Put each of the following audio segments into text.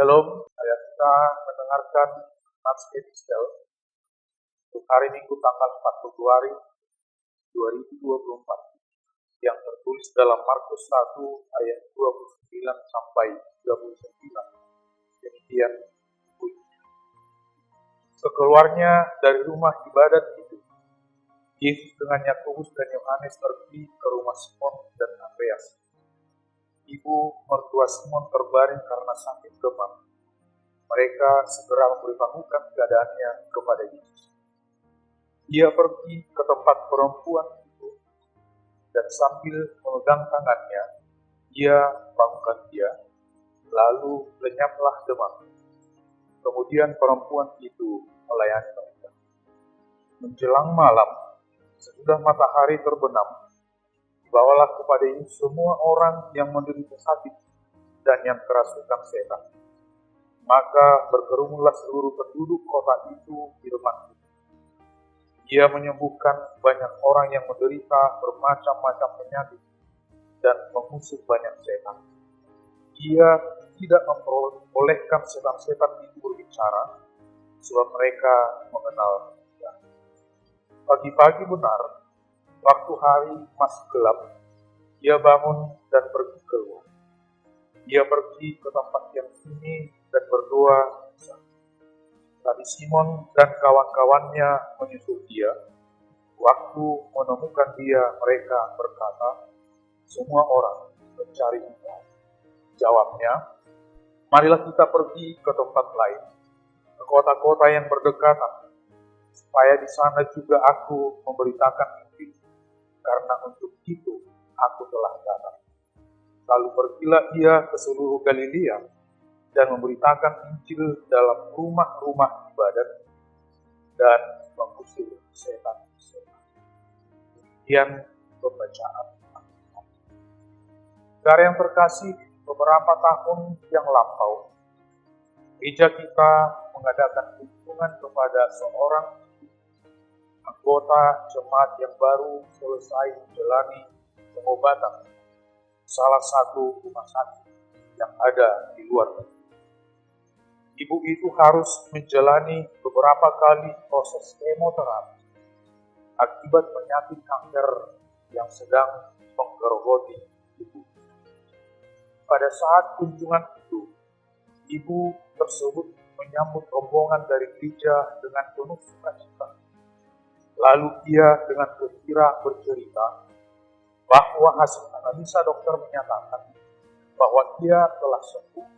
Shalom, kita mendengarkan Nats Epistel untuk hari Minggu tanggal 4 Februari 2024 yang tertulis dalam Markus 1 ayat 29 sampai 39. Demikian bunyinya. Sekeluarnya dari rumah ibadat itu, Yesus dengan Yakobus dan Yohanes pergi ke rumah Simon dan Andreas. Ibu mertua Simon terbaring karena sakit demam. Mereka segera memberitahukan keadaannya kepada Yesus. Ia pergi ke tempat perempuan itu dan sambil memegang tangannya, ia bangunkan dia, lalu lenyaplah demam. Kemudian perempuan itu melayani mereka. Menjelang malam, sesudah matahari terbenam, bawalah kepada Yesus semua orang yang menderita sakit dan yang kerasukan setan. Maka berkerumunlah seluruh penduduk kota itu di depan. Ia menyembuhkan banyak orang yang menderita bermacam-macam penyakit dan mengusir banyak setan. Ia tidak membolehkan setan-setan itu berbicara, sebab mereka mengenal dia. Pagi-pagi benar, waktu hari masih gelap, ia bangun dan pergi keluar. Ia pergi ke tempat yang sunyi dan berdoa. Tadi Simon dan kawan-kawannya menyusul dia. Waktu menemukan dia, mereka berkata, "Semua orang mencari kita." Jawabnya, "Marilah kita pergi ke tempat lain, ke kota-kota yang berdekatan, supaya di sana juga aku memberitakan Injil. Karena untuk itu aku telah datang." Lalu pergilah ia ke seluruh Galilea dan memberitakan Injil dalam rumah-rumah ibadat dan mengusir setan-setan. Demikian pembacaan. Saudara yang terkasih, beberapa tahun yang lampau, gereja kita mengadakan kunjungan kepada seorang anggota jemaat yang baru selesai menjalani pengobatan salah satu rumah sakit yang ada di luar negeri. Ibu itu harus menjalani beberapa kali proses kemoterapi akibat penyakit kanker yang sedang menggerogoti ibu. Pada saat kunjungan itu, ibu tersebut menyambut rombongan dari gereja dengan penuh sukacita. Lalu ia dengan gembira bercerita bahwa hasil analisa dokter menyatakan bahwa ia telah sembuh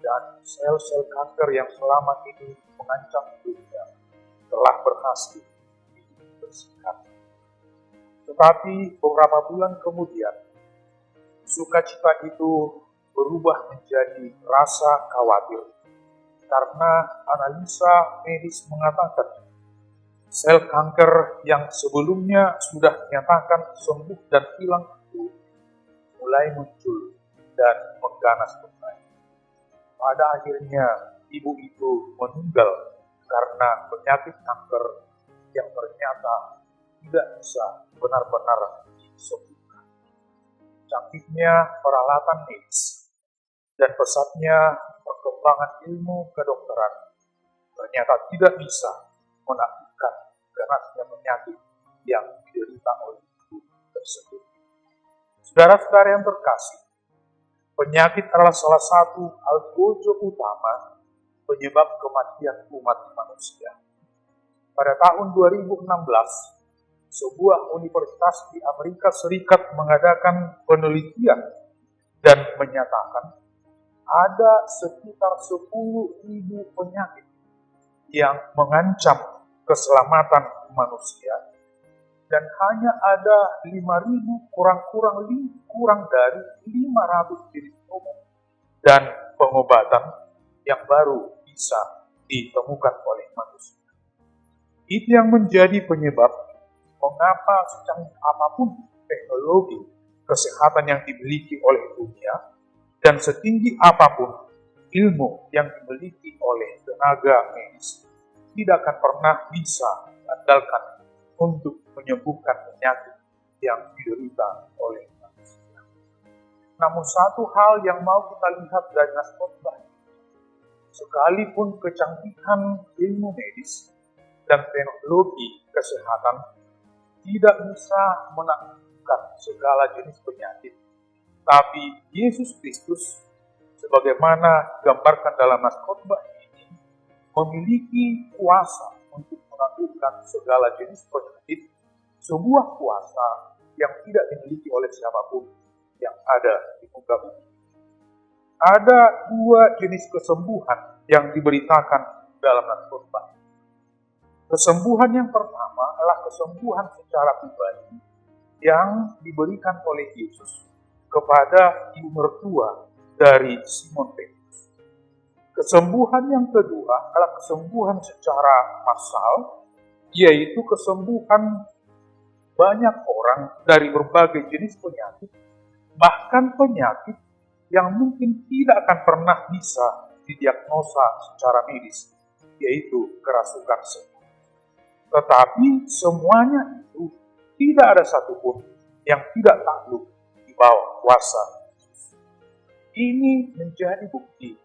dan sel-sel kanker yang selama ini mengancam hidupnya telah berhasil dibersihkan. Tetapi beberapa bulan kemudian, sukacita itu berubah menjadi rasa khawatir karena analisa medis mengatakan sel kanker yang sebelumnya sudah dinyatakan sembuh dan hilang itu mulai muncul dan mengganas kembali. Pada akhirnya, ibu itu meninggal karena penyakit kanker yang ternyata tidak bisa benar-benar disembuhkan. Canggihnya peralatan medis dan pesatnya perkembangan ilmu kedokteran ternyata tidak bisa menaklukkan ganasnya penyakit yang diderita oleh ibu tersebut. Saudara-saudara yang terkasih, penyakit adalah salah satu algojo utama penyebab kematian umat manusia. Pada tahun 2016, sebuah universitas di Amerika Serikat mengadakan penelitian dan menyatakan ada sekitar 10.000 penyakit yang mengancam keselamatan manusia, dan hanya ada 5.000 kurang dari 500 jenis obat dan pengobatan yang baru bisa ditemukan oleh manusia. Itu yang menjadi penyebab mengapa secanggih apapun teknologi kesehatan yang dimiliki oleh dunia dan setinggi apapun ilmu yang dimiliki oleh tenaga medis tidak akan pernah bisa diandalkan untuk menyembuhkan penyakit yang diderita oleh manusia. Namun satu hal yang mau kita lihat dari khotbah, sekalipun kecanggihan ilmu medis dan teknologi kesehatan tidak bisa menaklukkan segala jenis penyakit, tapi Yesus Kristus, sebagaimana digambarkan dalam nas khotbah ini, memiliki kuasa untuk menaklukkan segala jenis penyakit, sebuah kuasa yang tidak dimiliki oleh siapapun yang ada di muka bumi. Ada dua jenis kesembuhan yang diberitakan dalam nas khotbah. Kesembuhan yang pertama adalah kesembuhan secara pribadi yang diberikan oleh Yesus kepada ibu mertua dari Simon Petrus. Kesembuhan yang kedua adalah kesembuhan secara massal, yaitu kesembuhan banyak orang dari berbagai jenis penyakit, bahkan penyakit yang mungkin tidak akan pernah bisa didiagnosa secara medis, yaitu kerasukan setan. Tetapi semuanya itu tidak ada satupun yang tidak takluk di bawah kuasa Yesus. Ini menjadi bukti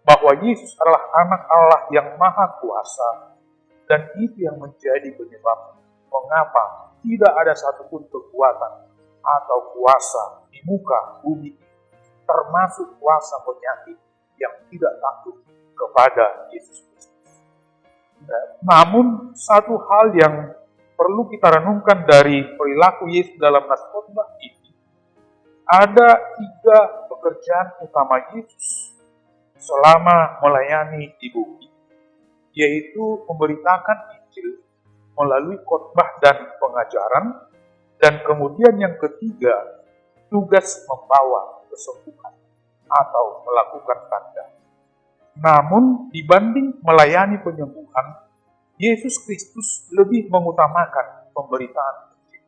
bahwa Yesus adalah anak Allah yang maha kuasa, dan itu yang menjadi penyebab mengapa tidak ada satupun kekuatan atau kuasa di muka bumi, termasuk kuasa penyakit, yang tidak takluk kepada Yesus Kristus. Namun satu hal yang perlu kita renungkan dari perilaku Yesus dalam nas khotbah ini, ada 3 pekerjaan utama Yesus selama melayani di bumi, yaitu memberitakan Injil melalui khotbah dan pengajaran, dan kemudian yang ketiga, tugas membawa kesembuhan atau melakukan tanda. Namun dibanding melayani penyembuhan, Yesus Kristus lebih mengutamakan pemberitaan Injil.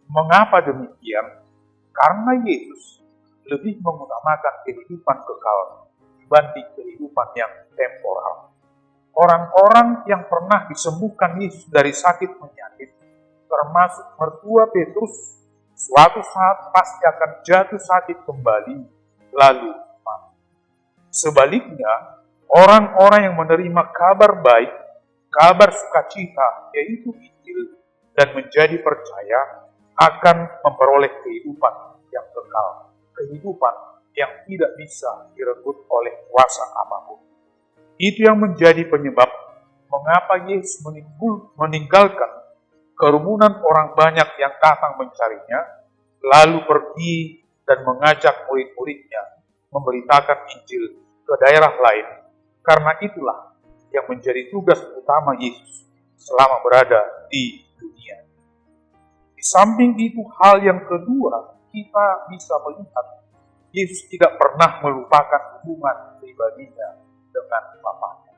Mengapa demikian? Karena Yesus lebih mengutamakan kehidupan kekal dibanding kehidupan yang temporal. Orang-orang yang pernah disembuhkan Yesus dari sakit penyakit, termasuk mertua Petrus, suatu saat pasti akan jatuh sakit kembali, lalu mati. Sebaliknya, orang-orang yang menerima kabar baik, kabar sukacita, yaitu Injil, dan menjadi percaya, akan memperoleh kehidupan yang kekal, kehidupan yang tidak bisa direnggut oleh kuasa apapun. Itu yang menjadi penyebab mengapa Yesus meninggalkan kerumunan orang banyak yang datang mencarinya, lalu pergi dan mengajak murid-muridnya memberitakan Injil ke daerah lain. Karena itulah yang menjadi tugas utama Yesus selama berada di dunia. Di samping itu, hal yang kedua, kita bisa melihat Yesus tidak pernah melupakan hubungan pribadinya dengan Bapaknya.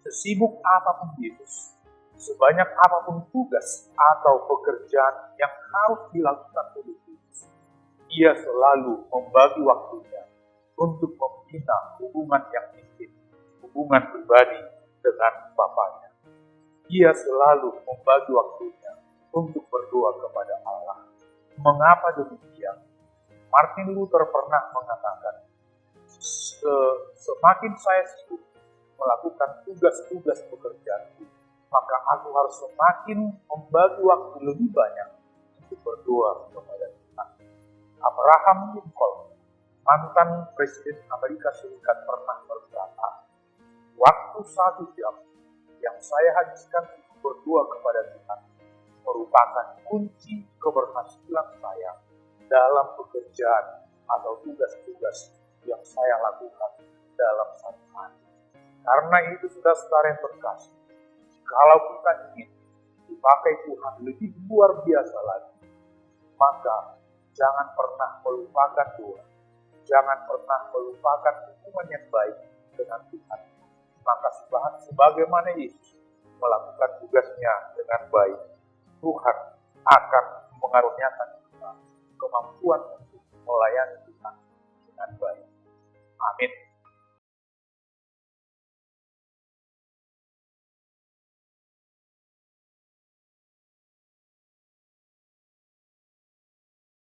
Sesibuk apapun Yesus, sebanyak apapun tugas atau pekerjaan yang harus dilakukan oleh Yesus, ia selalu membagi waktunya untuk membina hubungan yang intim, hubungan pribadi dengan Bapaknya. Ia selalu membagi waktunya untuk berdoa kepada Allah. Mengapa demikian? Martin Luther pernah mengatakan, semakin saya sibuk melakukan tugas-tugas pekerjaanku, maka aku harus semakin membagi waktu lebih banyak untuk berdoa kepada Tuhan. Abraham Lincoln, mantan Presiden Amerika Serikat, pernah berkata, waktu 1 jam yang saya habiskan untuk berdoa kepada Tuhan merupakan kunci keberhasilan saya dalam pekerjaan atau tugas-tugas yang saya lakukan dalam satu hari. Karena itu, saudara yang terkasih, kalau kita ingin dipakai Tuhan lebih luar biasa lagi, maka jangan pernah melupakan doa, jangan pernah melupakan hubungan yang baik dengan Tuhan. Maka sebagaimana Yesus melakukan tugasnya dengan baik, Tuhan akan mengaruniakan kita kemampuan untuk melayani